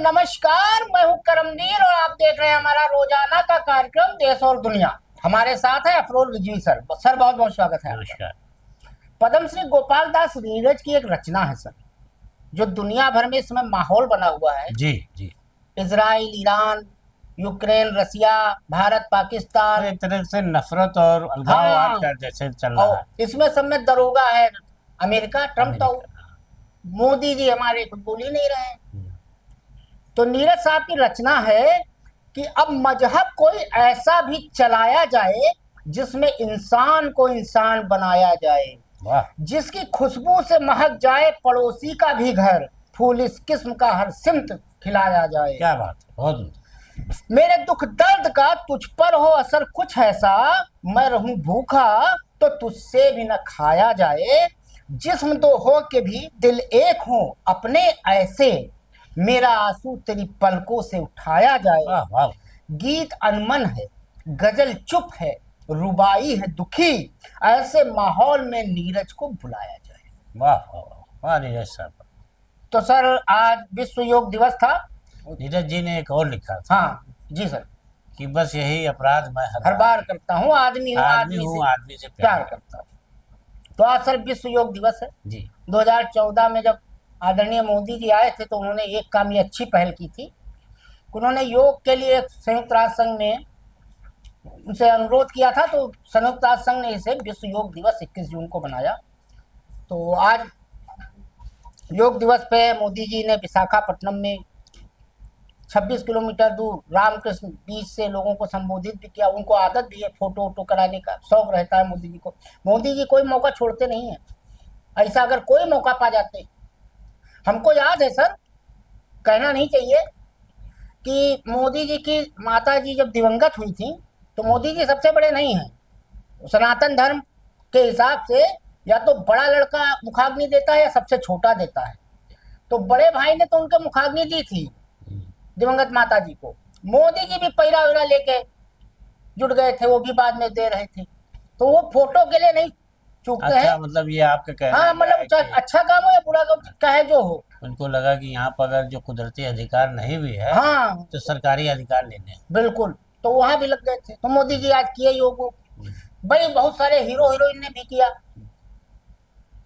नमस्कार। मैं हूं करमदीर और आप देख रहे हैं हमारा रोजाना का कार्यक्रम देश और दुनिया। हमारे साथ है अफरोज रिजवी सर। सर बहुत बहुत स्वागत है। नमस्कार। पद्मश्री गोपाल दास नीरज की एक रचना है सर, जो दुनिया भर में इसमें माहौल बना हुआ है। जी जी। इजराइल, ईरान, यूक्रेन, रसिया, भारत, पाकिस्तान, एक तरह से नफरत और अलगाववाद का जैसे चल रहा और है। इसमें सब में दरोगा है अमेरिका, ट्रम्प। तो अमेरिका। मोदी जी हमारे कुछ बोल ही नहीं रहे हैं। हम्म। तो नीरज साहब की रचना है कि अब मजहब कोई ऐसा भी चलाया जाए जिसमें इंसान को इंसान बनाया जाए, वाह। जिसकी खुशबू से महक जाए पड़ोसी का भी घर, फूल इस किस्म का हर सिमत खिलाया जाए। क्या बात है, बहुत। मेरे दुख दर्द का तुझ पर हो असर कुछ ऐसा, मैं रहूं भूखा तो तुझसे भी न खाया जाए। जिस्म तो हो के भी दिल एक हो अपने ऐसे, मेरा आंसू तेरी पलकों से उठाया जाए। वाह वाह। गीत अनमन है, गजल चुप है, रुबाई है दुखी, ऐसे माहौल में नीरज को बुलाया जाए। वाह वाह वाह वाह नीरज साहब। तो सर आज विश्व योग दिवस था। नीरज जी ने एक और लिखा था। हाँ जी सर। कि बस यही अपराध मैं हर बार करता हूँ, आदमी हूँ, आदमी से प्यार करता हूँ। तो आज सर विश्व योग दिवस है जी। 2014 में जब आदरणीय मोदी जी आए थे तो उन्होंने एक काम ये अच्छी पहल की थी। उन्होंने योग के लिए संयुक्त राष्ट्र संघ में उनसे अनुरोध किया था, तो संयुक्त राष्ट्र संघ ने इसे विश्व योग दिवस 21 जून को बनाया। तो आज योग दिवस पे मोदी जी ने विशाखापट्टनम में 26 किलोमीटर दूर रामकृष्ण बीच से लोगों को संबोधित भी किया। उनको आदत भी है फोटो वोटो कराने का, शौक रहता है मोदी जी को। मोदी जी कोई मौका छोड़ते नहीं है, ऐसा अगर कोई मौका पा जाते। हमको याद है सर, कहना नहीं चाहिए कि मोदी जी की माता जी जब दिवंगत हुई थी तो मोदी जी सबसे बड़े नहीं हैं। सनातन धर्म के हिसाब से या तो बड़ा लड़का मुखाग्नि देता है या सबसे छोटा देता है। तो बड़े भाई ने तो उनके मुखाग्नि दी थी दिवंगत माता जी को। मोदी जी भी पैरा वैरा लेके जुट गए थे, वो भी बाद में दे रहे थे। तो वो फोटो के लिए नहीं चूकते हैं। मतलब ये आपका कहना हाँ, मतलब चाहे अच्छा काम हो या बुरा काम, चाहे जो हो। उनको लगा कि यहाँ पर अगर जो कुदरती अधिकार नहीं भी है, हाँ, तो सरकारी अधिकार लेने। बिल्कुल। तो वहां भी लग गए थे। तो मोदी जी आज किए योग। भाई बहुत सारे हीरो हीरोइन ने भी किया।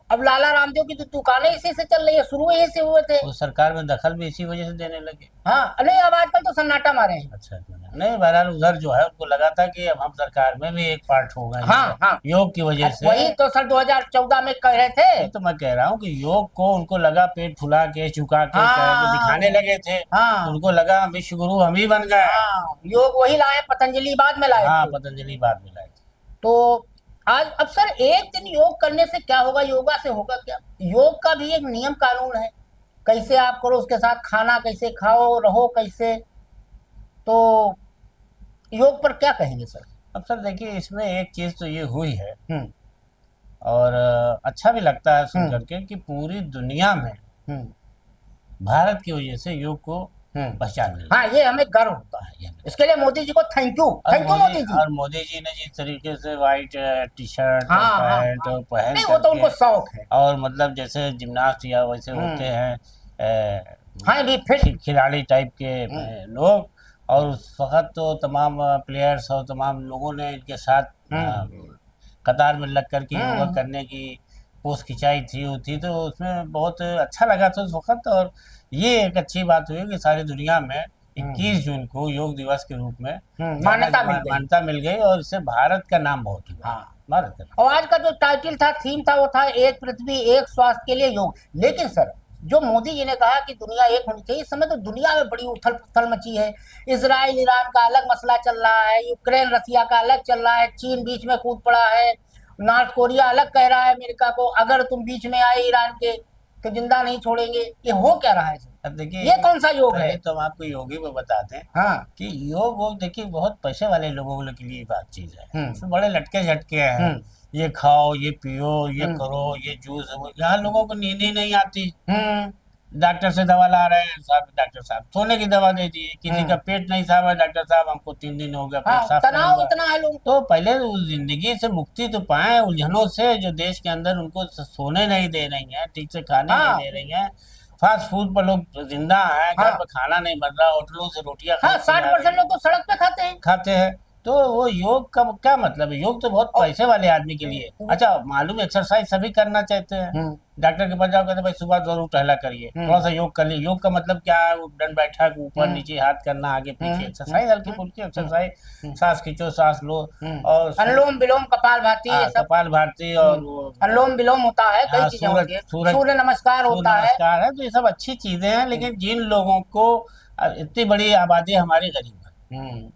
अब लाला रामदेव की तो दुकानें इसी से चल रही है, शुरू यही से हुए थे। वो सरकार में दखल भी इसी वजह से देने लगे। हाँ, नहीं अब आजकल तो सन्नाटा मारे हैं। अच्छा, नहीं बहरहाल उधर जो है उनको लगा था कि अब हम सरकार में भी एक पार्ट हो गए। हाँ हाँ, योग की वजह से। वही तो सर 2014 में कह रहे थे। तो मैं कह रहा हूँ कि योग को उनको लगा पेट फुला के झुका के दिखाने लगे थे। हाँ, उनको लगा विश्व गुरु हम ही बन गए। हाँ, योग वही लाए, पतंजलि बाद में लाए। हाँ, पतंजलि बाद में लाए। तो आज अब सर एक दिन योग करने से क्या होगा, योगा से होगा क्या? योग का भी एक नियम कानून है, कैसे आप करो, उसके साथ खाना कैसे खाओ, रहो कैसे। तो योग पर क्या कहेंगे सर? अब सर देखिए, इसमें एक चीज तो ये हुई है और अच्छा भी लगता है सुन करके कि पूरी दुनिया में भारत की वजह से योग को पहचान मिली। हाँ, ये हमें गर्व होता है। इसके लिए मोदी जी को थैंक यू मोदी जी। और मोदी जी ने जिस तरीके से व्हाइट टी शर्ट पैंट पहन वो तो उनको शौक है। और मतलब जैसे जिम्नास्ट या वैसे होते हैं हाँ, भी फिट खिलाड़ी टाइप के लोग, और उस वक्त तो तमाम प्लेयर्स और तमाम लोगों ने इनके साथ कतार में लग करके योगा करने की पोस्ट खिंचाई थी तो उसमें बहुत अच्छा लगा था उस वक्त। और ये एक अच्छी बात हुई कि सारी दुनिया में 21 जून को योग दिवस के रूप में मान्यता मिल गई और इससे भारत का नाम बहुत हुआ। भारत का। और आज का जो टाइटल था, थीम था, वो था एक पृथ्वी एक स्वास्थ्य के लिए योग। लेकिन सर जो मोदी जी ने कहा कि दुनिया एक होनी चाहिए, इस समय तो दुनिया में बड़ी उथल पुथल मची है। इजराइल ईरान का अलग मसला चल रहा है, यूक्रेन रसिया का अलग चल रहा है, चीन बीच में कूद पड़ा है, नॉर्थ कोरिया अलग कह रहा है अमेरिका को अगर तुम बीच में आए ईरान के तो जिंदा नहीं छोड़ेंगे। ये हो क्या रहा है? अब देखिए, ये कौन सा योग है? तो हम आपको योगी में बताते हैं। हाँ, कि योग वो देखिए बहुत पैसे वाले लोगों के लिए बात चीज है। इसमें बड़े लटके झटके हैं, ये खाओ, ये पियो, ये करो, ये जूस। यहाँ लोगों को नींद ही नहीं आती। डॉक्टर से दवा ला रहे हैं साहब, डॉक्टर साहब सोने की दवा दे दी। किसी का पेट नहीं साफ है, डॉक्टर साहब हमको 3 दिन हो गया पेट साफ नहीं हुआ। इतना है लोग। तो पहले उस जिंदगी से मुक्ति तो पाए, उलझनों से जो देश के अंदर उनको सोने नहीं दे रही है, ठीक से खाने नहीं दे रही है, फास्ट फूड पर लोग जिंदा है, घर हाँ। पर खाना नहीं बन रहा, होटलों से रोटियां हाँ, खरीद के ला 60% रहे लोग तो सड़क पे खाते हैं। खाते हैं। तो वो योग का क्या मतलब है? योग तो बहुत पैसे वाले आदमी के लिए। अच्छा, मालूम एक्सरसाइज सभी करना चाहते हैं। हम्म। डॉक्टर के पास जाओ, कहते हैं भाई सुबह जरूर टहला करिए, थोड़ा सा योग कर लीजिए। योग का मतलब क्या है? दंड बैठक, ऊपर नीचे हाथ करना, आगे पीछे, एक्सरसाइज, हल्की फुल्की एक्सरसाइज, सांस खींचो, सांस लो, और अनुलोम विलोम, कपाल भाती, ये सब। कपाल भारती, और वो अनुलोम विलोम होता है, कई हाँ, चीजें होती है, सूरज सूर्य नमस्कार सूर्य होता है। नमस्कार है। तो ये सब अच्छी चीजें हैं, लेकिन जिन लोगों को इतनी बड़ी आबादी हमारी गरीब है,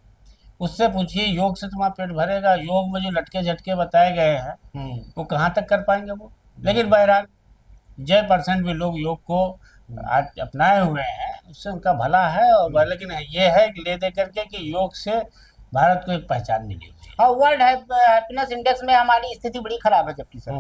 उससे पूछिए योग से तुम्हारा पेट भरेगा? योग में जो लटके झटके बताए गए हैं वो कहाँ तक कर पाएंगे वो। लेकिन बहरहाल 0% भी लोग योग को आज अपनाए हुए हैं, उससे उनका भला है। और लेकिन ये है कि ले दे करके कि योग से भारत को एक पहचान मिली हुई है। हाँ, वर्ल्ड हैप्पीनेस इंडेक्स में हमारी स्थिति बड़ी खराब है, जबकि सर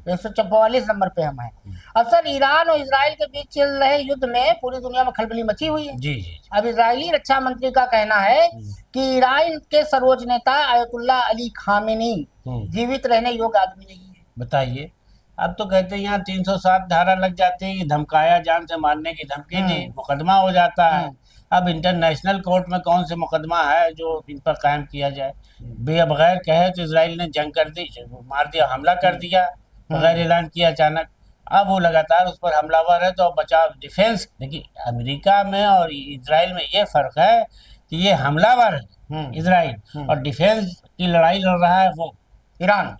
144 नंबर पे हम हैं। अब सर, ईरान और इजराइल के बीच चल रहे युद्ध में पूरी दुनिया में खलबली मची हुई है। जी जी। अब इजरायली रक्षा मंत्री का कहना है कि ईरान के सर्वोच्च नेता आयतुल्ला अली खामेनी जीवित रहने योग्य आदमी नहीं है। बताइए, अब तो कहते हैं यहाँ 307 धारा लग जाती है कि धमकाया, जान से मारने की धमकी दी, मुकदमा हो जाता है। अब इंटरनेशनल कोर्ट में कौन से मुकदमा है जो इन पर कायम किया जाए? बगैर कहे तो इसराइल ने जंग कर दी, मार दिया, हमला कर दिया, बगैर ऐलान किया अचानक। अब वो लगातार उस पर हमलावर है, तो अब बचाव डिफेंस। देखिए, अमेरिका में और इसराइल में ये फर्क है कि ये हमलावर है इसराइल, और डिफेंस की लड़ाई लड़ रहा है वो ईरान।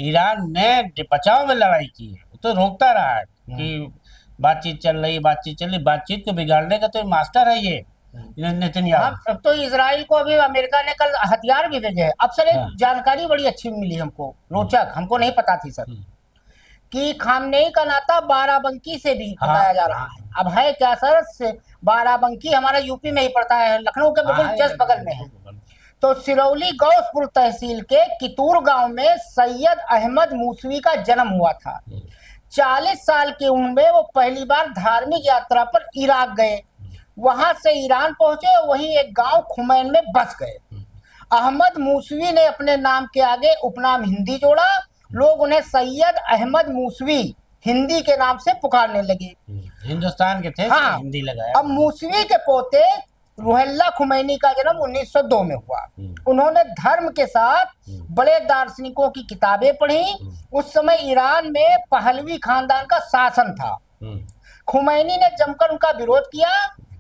ईरान ने बचाव में लड़ाई की है, तो रोकता रहा है कि बातचीत चल रही, बातचीत को बिगाड़ने का तो मास्टर है ये नेतन्याहू। अब तो इसराइल को अभी अमेरिका ने कल हथियार भी भेजे हैं। अब सर, एक जानकारी बड़ी अच्छी मिली हमको, रोचक, हमको नहीं पता थी सर, कि खामनेई का नाता बाराबंकी से भी बताया जा रहा है। अब है क्या सर, बाराबंकी हमारा यूपी में ही पड़ता है, लखनऊ के बिल्कुल जस्ट बगल में है। तो सिरौली गौसपुर तहसील के कितूर गांव में सैयद अहमद मूसवी का जन्म हुआ था। 40 साल की उम्र में वो पहली बार धार्मिक यात्रा पर इराक गए, वहां से ईरान पहुंचे, वहीं एक गांव खुमैन में बस गए। अहमद मूसवी ने अपने नाम के आगे उपनाम हिंदी जोड़ा, लोग उन्हें सैयद अहमद मूसवी हिंदी के नाम से पुकारने लगे। हिंदुस्तान के थे, हाँ। हिंदी लगाया। अब मूसवी के पोते रुहुल्लाह खुमैनी का जन्म 1902 में हुआ। उन्होंने धर्म के साथ बड़े दार्शनिकों की किताबें पढ़ी। उस समय ईरान में पहलवी खानदान का शासन था। खुमैनी ने जमकर उनका विरोध किया,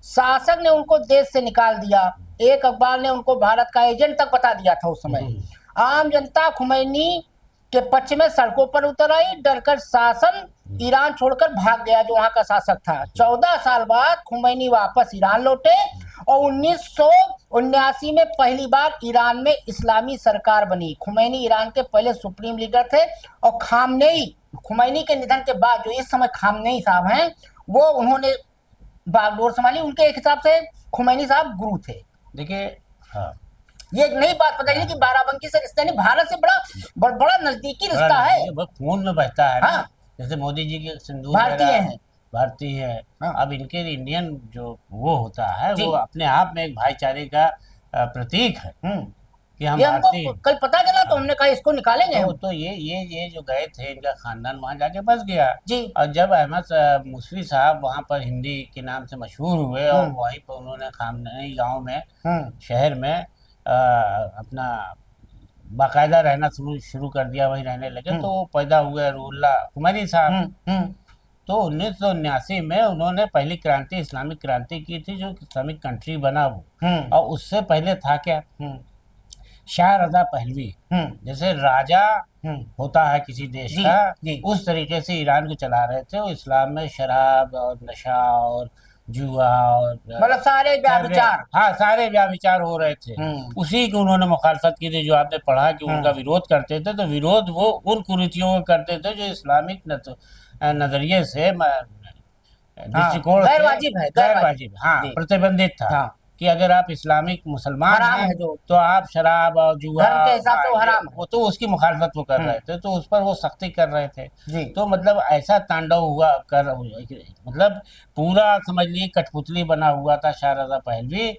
शासक ने उनको देश से निकाल दिया। एक अखबार ने उनको भारत का एजेंट तक बता दिया था उस समय। आम जनता खुमैनी के पक्ष में सड़कों पर उतर आई, डरकर शासन ईरान छोड़कर भाग गया जो वहां का शासक था। 14 साल बाद खुमैनी वापस ईरान लौटे और 1979 में पहली बार ईरान में इस्लामी सरकार बनी। खुमैनी ईरान के पहले सुप्रीम लीडर थे, और खुमैनी के निधन के बाद जो इस समय खामनेई साहब हैं, वो उन्होंने बागडोर संभाली। उनके एक हिसाब से खुमैनी साहब गुरु थे। देखिए, हाँ, ये एक नई बात पता चली कि बाराबंकी से रिश्ता नहीं, भारत से बड़ा नजदीकी रिश्ता है। खून में बहता है। हाँ। जैसे मोदी जी के सिंदूर भारतीय हैं, भारतीय है। हाँ। अब इनके इंडियन जो वो होता है, वो अपने आप में एक भाईचारे का प्रतीक है कि हम हमको कल पता चला, तो हमने कहा इसको निकालेंगे। तो ये जो गए थे, इनका खानदान वहां जाके बस गया जी। और जब अहमद मूसवी साहब वहां पर हिंदी के नाम से मशहूर हुए, और वहीं पर उन्होंने खामनेई गांव में, शहर में अपना बाकायदा रहना शुरू कर दिया, वहीं रहने लगे। तो वो पैदा हुए रुहुल्लाह खुमैनी साहब। तो 1979 में उन्होंने पहली क्रांति, इस्लामिक क्रांति की थी, जो इस्लामिक कंट्री बना वो। और उससे पहले था क्या, शाह रजा पहलवी, जैसे राजा होता है किसी देश का, उस तरीके से ईरान को चला रहे थे। वो इस्लाम में शराब और नशा और जुआ और मतलब सारे व्याभिचार, हाँ, सारे व्याभिचार हो रहे थे। उसी की उन्होंने मुखालफत की थी, जो आपने पढ़ा कि उनका विरोध करते थे। तो विरोध वो उन कुरीतियों को करते थे जो इस्लामिक नजरिए से दृष्टिकोण गैर वाजिब, हाँ, प्रतिबंधित था। कि अगर आप इस्लामिक मुसलमान हैं तो आप शराब और जुआ के हिसाब से हराम, वो तो उसकी मुखालफत वो कर रहे थे, तो उस पर वो सख्ती कर रहे थे। तो मतलब ऐसा तांडव हुआ मतलब पूरा समझ लीजिए कठपुतली बना हुआ था शाह रजा पहलवी।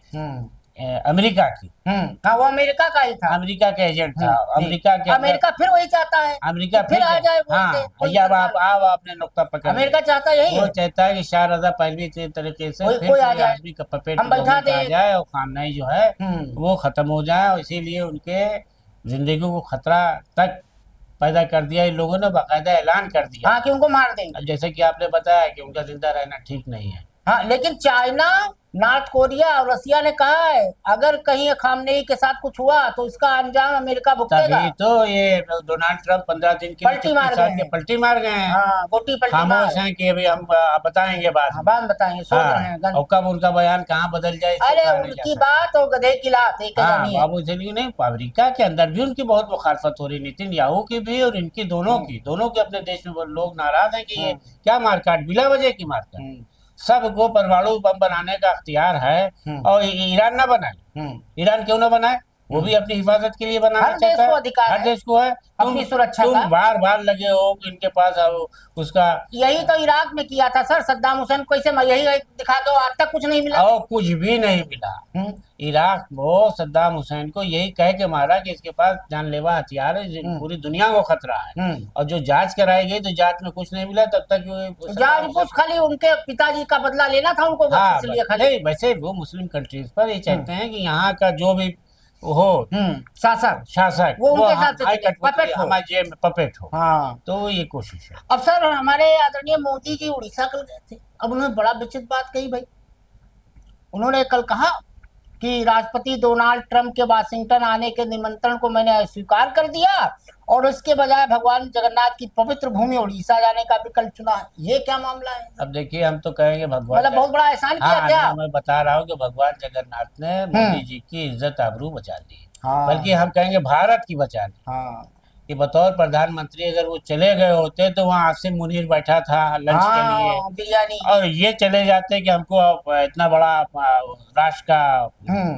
अमेरिका की, हाँ वो अमेरिका का ही था। अमेरिका का एजेंट था। अमेरिका के अमेरिका फिर वही चाहता है, अमेरिका फिर आ जाए वो हाँ, से, कोई भैया सरकार। आप आपने नुक्ता पकड़ अमेरिका लिया। चाहता यही वो है, चाहता है कि शाह रजा पहलवी के तरीके से कोई फिर कोई आ कोई जाए, आदमी का पपेट हम बैठा गवर्नमेंट आ दे। जाए और खामनाई जो है हम्म वो खत्म हो जाए, और इसीलिए उनके जिंदगी को खतरा तक पैदा कर दिया इन लोगों ने, बाकायदा ऐलान कर दिया। हाँ कि उनको मार देंगे। अब जैसे कि आपने बताया कि उनका जिंदा रहना ठीक नहीं है। हाँ लेकिन चाइना, नॉर्थ कोरिया और रसिया ने कहा है अगर कहीं खामनेई के साथ कुछ हुआ तो इसका अंजाम अमेरिका भुगतेगा। तभी तो ये डोनाल्ड ट्रंप 15 दिन के लिए पलटी मार चुप्पी साध गए के हैं। पलटी मार गए हैं। हाँ गोटी पलटी मार। खामोश हैं कि अभी हम बताएंगे बाद हाँ में। बाद में बताएंगे, सोच रहे हैं हाँ, और कब उनका बयान कहाँ बदल जाए इसको अरे कहा नहीं जा उनकी सकता। बात और गधे की लात एक हाँ जानी है। बाबू इसलिए नहीं, अमेरिका के अंदर भी उनकी बहुत मुखालफत हो रही, नितिन याहू की भी और इनकी दोनों की, दोनों के अपने देश में लोग नाराज हैं कि ये क्या मारकाट, बिला वजह की मारकाट। सबको परमाणु बम बनाने का अख्तियार है और ईरान ना बनाए। ईरान क्यों ना बनाए, वो भी अपनी हिफाजत के लिए बनाना हर देश चाहता को है, अधिकार हर है देश को है। अपनी सुरक्षा तुम का। बार बार लगे हो कि इनके पास उसका, यही तो इराक में किया था सर, सद्दाम हुसैन को कैसे यही दिखा दो, आज तक कुछ नहीं मिला। और कुछ भी नहीं मिला। इराक में सद्दाम हुसैन को यही कह के मारा कि इसके पास जानलेवा हथियार है, पूरी दुनिया को खतरा है। और जो जांच कराई गई तो जांच में कुछ नहीं मिला, तब तक जांच कुछ खाली उनके पिताजी का बदला लेना था उनको, हाँ, इसलिए खाली। नहीं वैसे वो मुस्लिम कंट्रीज पर ये चाहते हैं कि यहाँ का जो भी हो शासक वो उनके साथ पपेट हो, हमारे जेब में पपेट हो। हाँ तो ये कोशिश है। अब सर हमारे आदरणीय मोदी जी उड़ीसा कल गए थे, अब उन्होंने बड़ा विचित्र बात कही भाई। उन्होंने कल कहा कि राष्ट्रपति डोनाल्ड ट्रंप के वाशिंगटन आने के निमंत्रण को मैंने अस्वीकार कर दिया और इसके बजाय भगवान जगन्नाथ की पवित्र भूमि उड़ीसा जाने का विकल्प चुना। ये क्या मामला है? अब देखिए हम तो कहेंगे भगवान, मतलब बहुत बड़ा एहसान किया क्या? मैं बता रहा हूँ कि भगवान जगन्नाथ ने मोदी जी की इज्जत आबरू बचा दी, बल्कि हम कहेंगे भारत की बचा दी। कि बतौर प्रधानमंत्री अगर वो चले गए होते तो वहाँ आसिम मुनीर बैठा था लंच के लिए, बिरयानी, और ये चले जाते कि हमको इतना बड़ा राष्ट्र का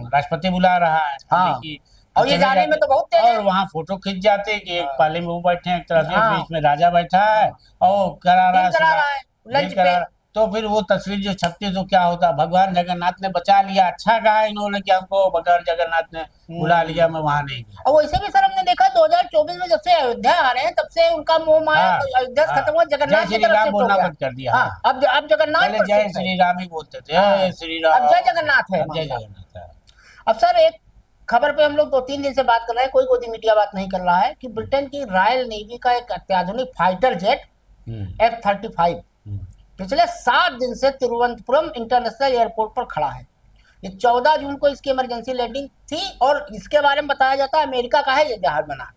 राष्ट्रपति बुला रहा है, और ये जाने में तो बहुत तेज है। और वहाँ फोटो खिंच जाते कि एक पाले में वो बैठे हैं, एक तरफ बीच में राजा बैठा है और करा रहा है लंच पे। तो फिर वो तस्वीर जो छपती तो क्या होता। भगवान जगन्नाथ ने बचा लिया, अच्छा कहा इन्होंने कि हमको भगवान जगन्नाथ ने बुला लिया, मैं वहां नहीं गया। और वैसे भी सर हमने देखा 2024 में जब से अयोध्या आ रहे हैं तब से उनका मोह माया अयोध्या खत्म हुआ, जगन्नाथ की तरफ से बोलना बंद कर दिया। अब जगन्नाथ, जय श्री राम ही बोलते थे, जय श्री राम, अब जय जगन्नाथ है, जय जगन्नाथ है। अब सर एक खबर पे हम लोग 2-3 दिन से बात कर रहे हैं, कोई गोदी मीडिया बात नहीं कर रहा है कि ब्रिटेन की रॉयल नेवी का एक अत्याधुनिक फाइटर जेट F-35 पिछले 7 दिन से तिरुवनंतपुरम इंटरनेशनल एयरपोर्ट पर खड़ा है। ये 14 जून को इसकी इमरजेंसी लैंडिंग थी और इसके बारे में बताया जाता है अमेरिका का है ये जहाज बना,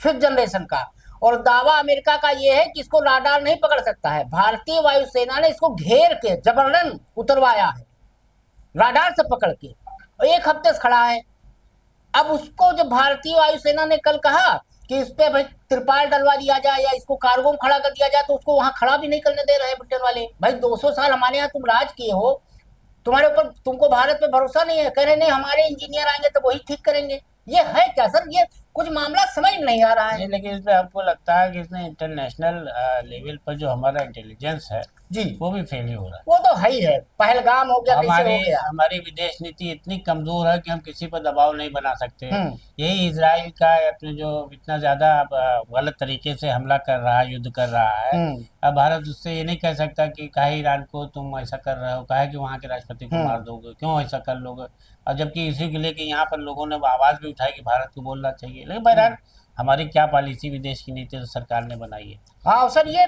5th जनरेशन का, और दावा अमेरिका का ये है कि इसको राडार नहीं पकड़ सकता है। भारतीय वायुसेना ने इसको घेर के जबरन उतरवाया है राडार से पकड़ के, 1 हफ्ते से खड़ा है। अब उसको जब भारतीय वायुसेना ने कल कहा कि इस पे भाई त्रिपाल डलवा दिया जाए या इसको कार्गो में खड़ा कर दिया जाए, तो उसको वहां खड़ा भी नहीं करने दे रहे ब्रिटेन वाले। भाई 200 साल हमारे यहाँ तुम राज किए हो, तुम्हारे ऊपर, तुमको भारत पे भरोसा नहीं है। कह रहे नहीं हमारे इंजीनियर आएंगे तो वही ठीक करेंगे। ये है क्या सर? ये कुछ मामला समझ में नहीं आ रहा है। लेकिन इसमें हमको लगता है कि इसमें इंटरनेशनल लेवल पर जो हमारा इंटेलिजेंस है जी वो भी फेल हो रहा है। वो तो है ही है, पहलगाम हो गया, हमारी विदेश नीति इतनी कमजोर है कि हम किसी पर दबाव नहीं बना सकते। यही इजराइल का अपने जो इतना ज्यादा गलत तरीके से हमला कर रहा है, युद्ध कर रहा है, अब भारत उससे ये नहीं कह सकता कि काहे ईरान को तुम ऐसा कर रहे हो, काहे कि वहाँ के राष्ट्रपति को मार दोगे, क्यों ऐसा कर लोगे। और जबकि इसी के लिए कि यहाँ पर लोगों ने आवाज भी उठाई कि भारत को बोलना चाहिए। लेकिन बहरहाल हमारी क्या पॉलिसी, विदेश की नीति तो सरकार ने बनाई है। हाँ सर, ये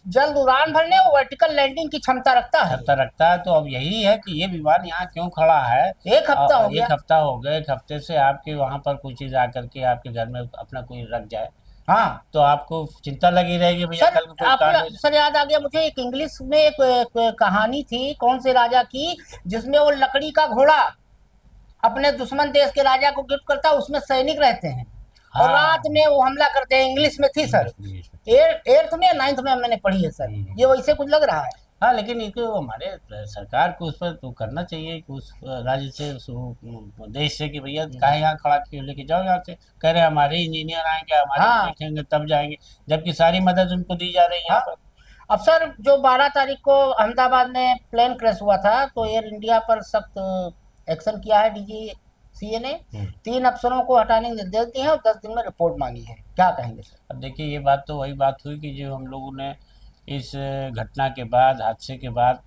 जल्द उड़ान भरने और वर्टिकल लैंडिंग की क्षमता रखता है। तो अब यही है कि ये विमान यहाँ क्यों खड़ा है। 1 हफ्ता हो गया। 1 हफ्ता हो गया। 1 हफ्ते से आपके वहाँ पर कोई चीज आकर के आपके घर में अपना कोई रख जाए, हाँ तो आपको चिंता लगी रहेगी भैया कल को। सर याद आ गया मुझे, एक इंग्लिश में एक कहानी थी कौन से राजा की, जिसमें वो लकड़ी का घोड़ा अपने दुश्मन देश के राजा को गिफ्ट करता है, उसमें सैनिक रहते हैं और रात में वो हमला करते हैं। इंग्लिश में थी सर, 8th में 9th में मैंने पढ़ी है सर। ये वैसे कुछ लग रहा है। हाँ लेकिन इनको हमारे सरकार को उस पर तो करना चाहिए कि उस राज्य से, उस देश से कि भैया काहे यहाँ खड़ा क्यों, लेके जाओ यहाँ से। कह रहे हमारे इंजीनियर आएंगे, हमारे देखेंगे तब जाएंगे, जबकि सारी मदद उनको दी जा रही है यहाँ पर। अब सर जो 12 तारीख को अहमदाबाद में प्लेन क्रैश हुआ था तो एयर इंडिया पर सख्त एक्शन किया है DGCA ने। 3 अफसरों को हटाने के निर्देश दिए हैं और 10 दिन में रिपोर्ट मांगी है। क्या कहेंगे सर? अब देखिए, ये बात तो वही बात हुई कि जो हम लोगों ने इस घटना के बाद, हादसे के बाद,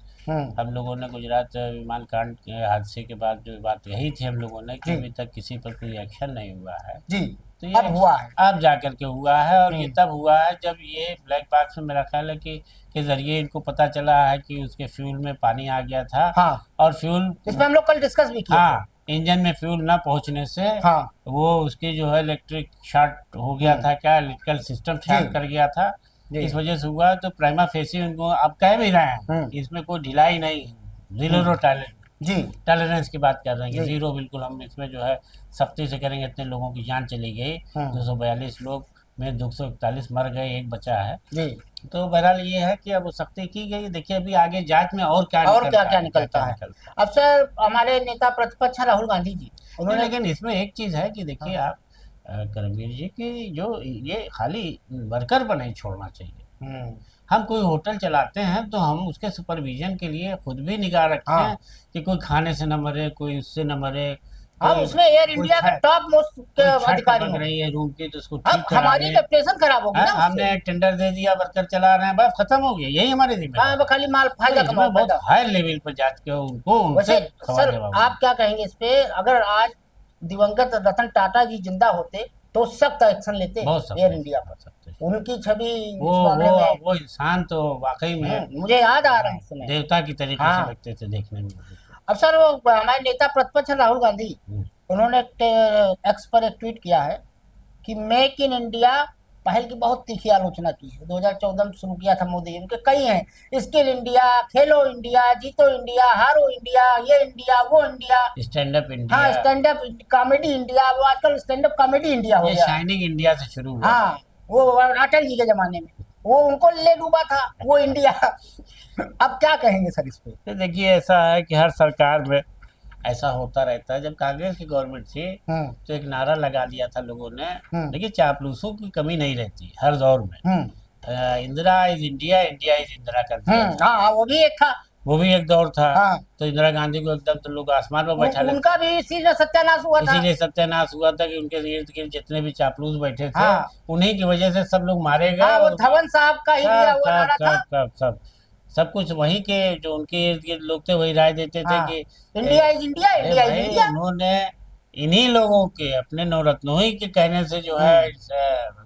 हम लोगों ने गुजरात विमान कांड के हादसे के बाद जो बात यही थी हम लोगों ने कि अभी तक किसी पर कोई एक्शन नहीं हुआ है। जी, तो ये अब हुआ है, अब जा करके हुआ है। और ये तब हुआ है जब ये ब्लैक बॉक्स में, मेरा ख्याल है कि के जरिए इनको पता चला है कि उसके फ्यूल में पानी आ गया था। हाँ, और फ्यूल, इसमें हम लोग कल डिस्कस भी किया। हाँ, इंजन में फ्यूल ना पहुंचने से हाँ, वो उसकी जो है इलेक्ट्रिक शॉर्ट हो गया था, क्या इलेक्ट्रिकल सिस्टम शॉर्ट कर गया था, इस वजह से हुआ। तो प्राइमा फेसी उनको अब कह भी रहे हैं, इसमें कोई ढिलाई नहीं है, जीरो टॉलरेंस की बात कर रहे हैं कि जीरो, बिल्कुल हम इसमें जो है सख्ती से करेंगे। इतने लोगों की जान चली गई, 242 लोग में 241 मर गए, एक बचा है जी। तो बहरहाल ये है कि अब वो सख्ती की गई। देखिए अभी आगे जांच में और क्या निकलता है। अब सर हमारे नेता प्रतिपक्ष राहुल गांधी जी, उन्होंने, लेकिन इसमें एक चीज है कि देखिए आप करमवीर जी की जो ये खाली वर्कर पर नहीं छोड़ना चाहिए। हम कोई होटल चलाते हैं तो हम उसके सुपरविजन के लिए खुद भी निगाह रखते हैं कि कोई खाने से न मरे, कोई उससे न मरे। हाँ, उसमें एयर इंडिया के टॉप मोस्ट अधिकारी लग रही है रूम की, तो उसको ठीक हमारी रेपुटेशन खराब होगी ना। हमने टेंडर दे दिया, वर्कर चला रहे हैं, बस खत्म हो गया, यही हमारी जिम्मेदारी। खाली माल फायदा कमाओ। बहुत हाई लेवल पर जांच के उनको उनसे सर आप क्या कहेंगे इस पे? अगर आज दिवंगत रतन टाटा जी जिंदा होते तो सख्त एक्शन लेते एयर इंडिया पर। उनकी छवि वो इंसान तो वाकई में मुझे याद आ रहा है, देवता की तरीके से लगते थे देखने में। अब सर वो हमारे नेता प्रतिपक्ष राहुल गांधी, उन्होंने एक्स पर एक ट्वीट किया है कि मेक इन इंडिया पहल की बहुत तीखी आलोचना की है। 2014 में शुरू किया था मोदी जी, उनके कई हैं, स्किल इंडिया, खेलो इंडिया, जीतो इंडिया, हारो इंडिया, ये इंडिया, वो इंडिया, स्टैंड अप इंडिया, हाँ स्टैंड अप कॉमेडी इंडिया, वो आजकल स्टैंड अप कॉमेडी इंडिया हो गया। शाइनिंग इंडिया से शुरू हुआ। हाँ, वो अटल जी के जमाने में वो उनको ले डूबा था वो इंडिया। अब क्या कहेंगे सर इस पे? तो देखिए ऐसा है कि हर सरकार में ऐसा होता रहता है। जब कांग्रेस की गवर्नमेंट थी तो एक नारा लगा दिया था लोगों ने, देखिए चापलूसों की कमी नहीं रहती हर दौर में। Indira is India, India is Indira कर दिया। हाँ, वो भी एक था, वो भी एक दौर था। तो इंदिरा गांधी को एकदम तो लोग आसमान पर बैठा लेते, उनका भी इसीलिए सत्यानाश हुआ था। इसीलिए सत्यानाश हुआ था कि उनके इर्द गिर्द जितने भी चापलूस बैठे थे उन्हीं की वजह से सब लोग मारे गए। वो धवन साहब का ही दिया हुआ नारा था। सब कुछ वहीं के जो उनके इर्द गिर्द लोग थे वही राय देते थे कि India is India, India is India. उन्होंने इन्हीं लोगों के, अपने नवरत्नों ही के कहने से जो है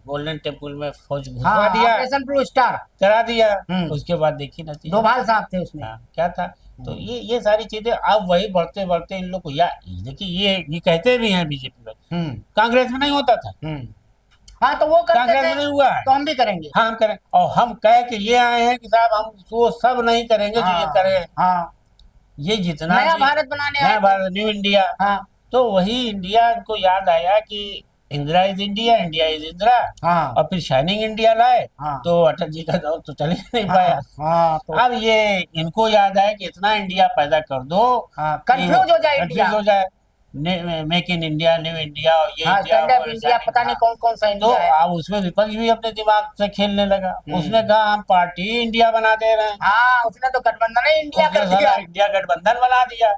गोल्डन टेम्पल में फौज घुसवा दिया, ऑपरेशन ब्लू स्टार करा दिया। उसके बाद देखी नतीजा, डोभाल साहब थे उसमें। क्या था? तो ये सारी चीजें अब वही बढ़ते बढ़ते इन लोग को, या देखिए ये कहते भी हैं बीजेपी में, कांग्रेस में नहीं होता था। हाँ, तो वो कांग्रेस में नहीं हुआ है, तो हम भी करेंगे। हाँ हम करें, और हम कह के ये आए हैं कि साहब हम वो सब नहीं करेंगे जो ये करें। ये जितना नया भारत बनाने, नया भारत, न्यू इंडिया। तो वही इंडिया को याद आया कि Indira is India, India is Indira. और फिर शाइनिंग इंडिया लाए। तो अटल जी का दौर तो चल ही नहीं पाया। तो अब ये इनको याद आया कि इतना इंडिया पैदा कर दो, कंफ्यूज हो जाए make in India, new India, और ये इंडिया पता नहीं कौन कौन सा इंडिया है। तो अब उसमें विपक्ष भी अपने दिमाग से खेलने लगा। उसने कहा हम पार्टी इंडिया बना दे रहे हैं। उसने तो गठबंधन ही इंडिया कर दिया, इंडिया गठबंधन बना दिया।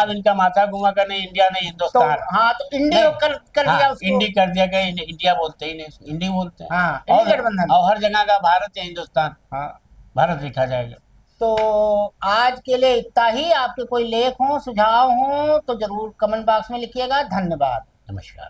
अब इनका माथा घुमा कर नहीं इंडिया नहीं हिंदुस्तान, तो इंडिया कर दिया, इंडी कर दिया। कि इंडिया बोलते ही नहीं, इंडी बोलते हैं। गठबंधन, और हर जगह का भारत या हिंदुस्तान, भारत लिखा जाएगा। तो आज के लिए इतना ही। आपके कोई लेख हो, सुझाव हो तो जरूर कमेंट बॉक्स में लिखिएगा। धन्यवाद, नमस्कार।